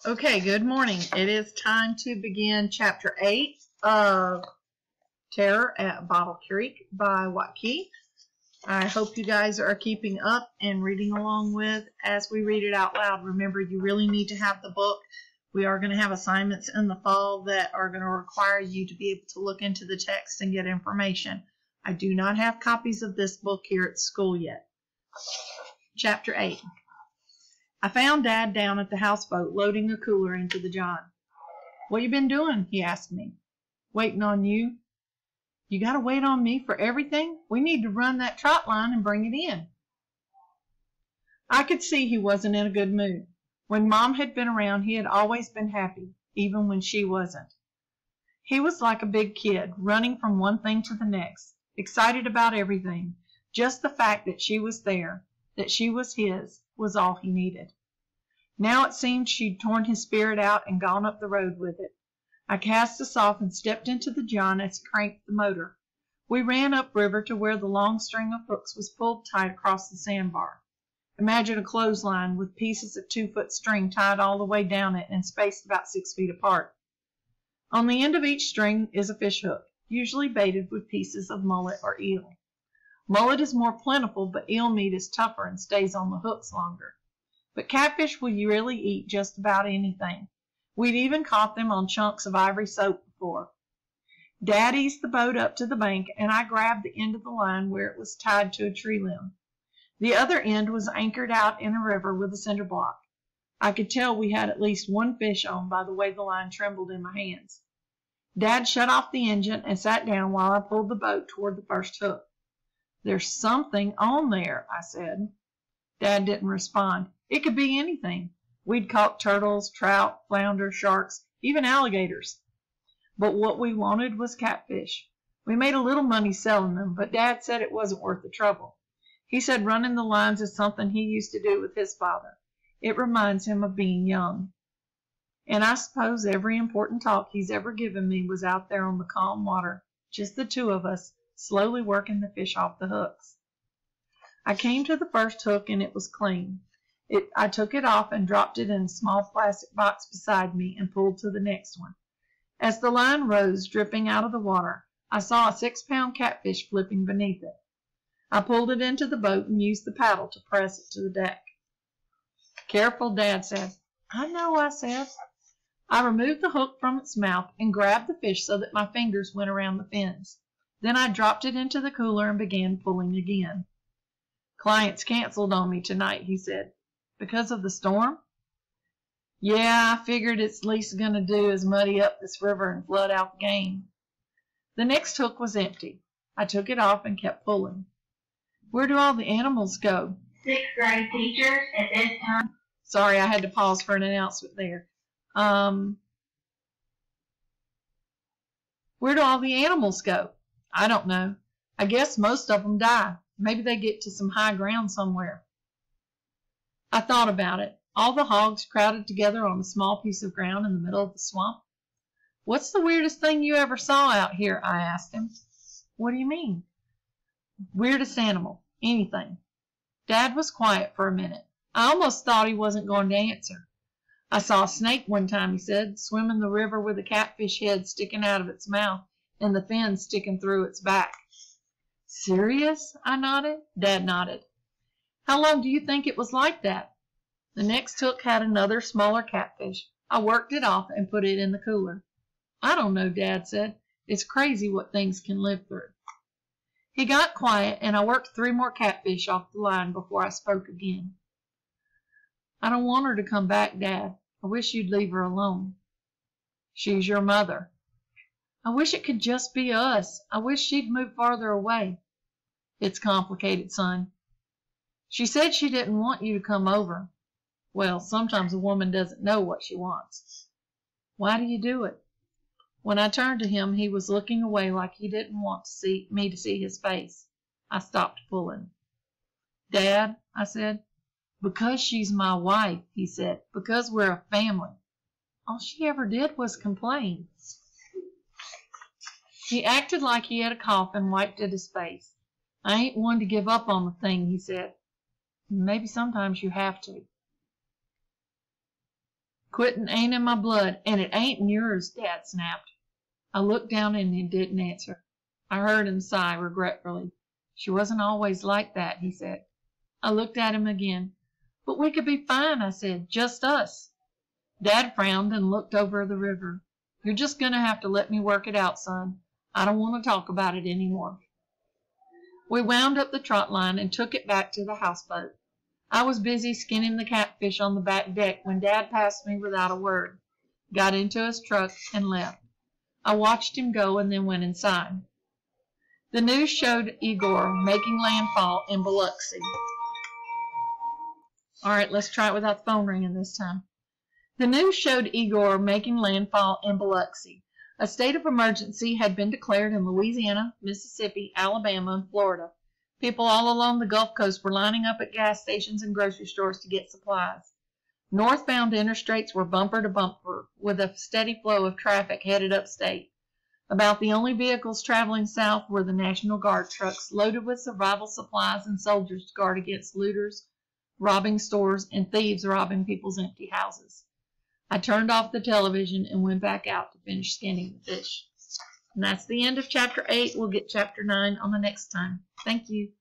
Okay, good morning. It is time to begin Chapter 8 of Terror at Bottle Creek by Waukee. I hope you guys are keeping up and reading along with as we read it out loud. Remember, you really need to have the book. We are going to have assignments in the fall that are going to require you to be able to look into the text and get information. I do not have copies of this book here at school yet. Chapter 8. I found Dad down at the houseboat loading a cooler into the John. "What you been doing?" he asked me. "Waiting on you." "You got to wait on me for everything? We need to run that trot line and bring it in." I could see he wasn't in a good mood. When Mom had been around, he had always been happy, even when she wasn't. He was like a big kid, running from one thing to the next, excited about everything. Just the fact that she was there, that she was his, was all he needed. Now it seemed she'd torn his spirit out and gone up the road with it. I cast us off and stepped into the John as he cranked the motor. We ran upriver to where the long string of hooks was pulled tight across the sandbar. Imagine a clothesline with pieces of 2-foot string tied all the way down it and spaced about 6 feet apart. On the end of each string is a fish hook, usually baited with pieces of mullet or eel. Mullet is more plentiful, but eel meat is tougher and stays on the hooks longer. But catfish will really eat just about anything. We'd even caught them on chunks of ivory soap before. Dad eased the boat up to the bank, and I grabbed the end of the line where it was tied to a tree limb. The other end was anchored out in a river with a cinder block. I could tell we had at least one fish on by the way the line trembled in my hands. Dad shut off the engine and sat down while I pulled the boat toward the first hook. "There's something on there," I said. Dad didn't respond. It could be anything. We'd caught turtles, trout, flounder, sharks, even alligators. But what we wanted was catfish. We made a little money selling them, but Dad said it wasn't worth the trouble. He said running the lines is something he used to do with his father. It reminds him of being young. And I suppose every important talk he's ever given me was out there on the calm water, just the two of us, slowly working the fish off the hooks. I came to the first hook and it was clean. I took it off and dropped it in a small plastic box beside me and pulled to the next one. As the line rose, dripping out of the water, I saw a 6-pound catfish flipping beneath it. I pulled it into the boat and used the paddle to press it to the deck. "Careful," Dad said. "I know," I said. I removed the hook from its mouth and grabbed the fish so that my fingers went around the fins. Then I dropped it into the cooler and began pulling again. "Clients canceled on me tonight," he said. "Because of the storm?" "Yeah, I figured it's least going to do is muddy up this river and flood out the game." The next hook was empty. I took it off and kept pulling. "Where do all the animals go?" Sixth grade teachers at this time. Sorry, I had to pause for an announcement there. Where do all the animals go? "I don't know. I guess most of them die. Maybe they get to some high ground somewhere." I thought about it. All the hogs crowded together on a small piece of ground in the middle of the swamp. "What's the weirdest thing you ever saw out here?" I asked him. "What do you mean?" "Weirdest animal. Anything." Dad was quiet for a minute. I almost thought he wasn't going to answer. "I saw a snake one time," he said, "swimming the river with a catfish head sticking out of its mouth and the fins sticking through its back." "Serious?" I nodded. Dad nodded. "How long do you think it was like that?" The next hook had another smaller catfish. I worked it off and put it in the cooler. "I don't know," Dad said. "It's crazy what things can live through." He got quiet, and I worked 3 more catfish off the line before I spoke again. "I don't want her to come back, Dad. I wish you'd leave her alone." "She's your mother." "I wish it could just be us. I wish she'd move farther away." "It's complicated, son." "She said she didn't want you to come over." "Well, sometimes a woman doesn't know what she wants." "Why do you do it?" When I turned to him, he was looking away like he didn't want me to see his face. I stopped pulling. "Dad," I said. "Because she's my wife," he said. "Because we're a family." All she ever did was complain. He acted like he had a cough and wiped at his face. "I ain't one to give up on the thing," he said. "Maybe sometimes you have to." Quitting ain't in my blood, and it ain't in yours, Dad snapped. I looked down and he didn't answer. I heard him sigh regretfully. She wasn't always like that, he said. I looked at him again. But we could be fine, I said, just us. Dad frowned and looked over the river. You're just going to have to let me work it out, son. I don't want to talk about it anymore. We wound up the trot line and took it back to the houseboat. I was busy skinning the catfish on the back deck when Dad passed me without a word, got into his truck, and left. I watched him go and then went inside. The news showed Igor making landfall in Biloxi. All right, let's try it without the phone ringing this time. The news showed Igor making landfall in Biloxi. A state of emergency had been declared in Louisiana, Mississippi, Alabama, and Florida. People all along the Gulf Coast were lining up at gas stations and grocery stores to get supplies. Northbound interstates were bumper to bumper, with a steady flow of traffic headed upstate. About the only vehicles traveling south were the National Guard trucks loaded with survival supplies and soldiers to guard against looters robbing stores and thieves robbing people's empty houses. I turned off the television and went back out to finish skinning the fish. And that's the end of chapter 8. We'll get chapter 9 on the next time. Thank you.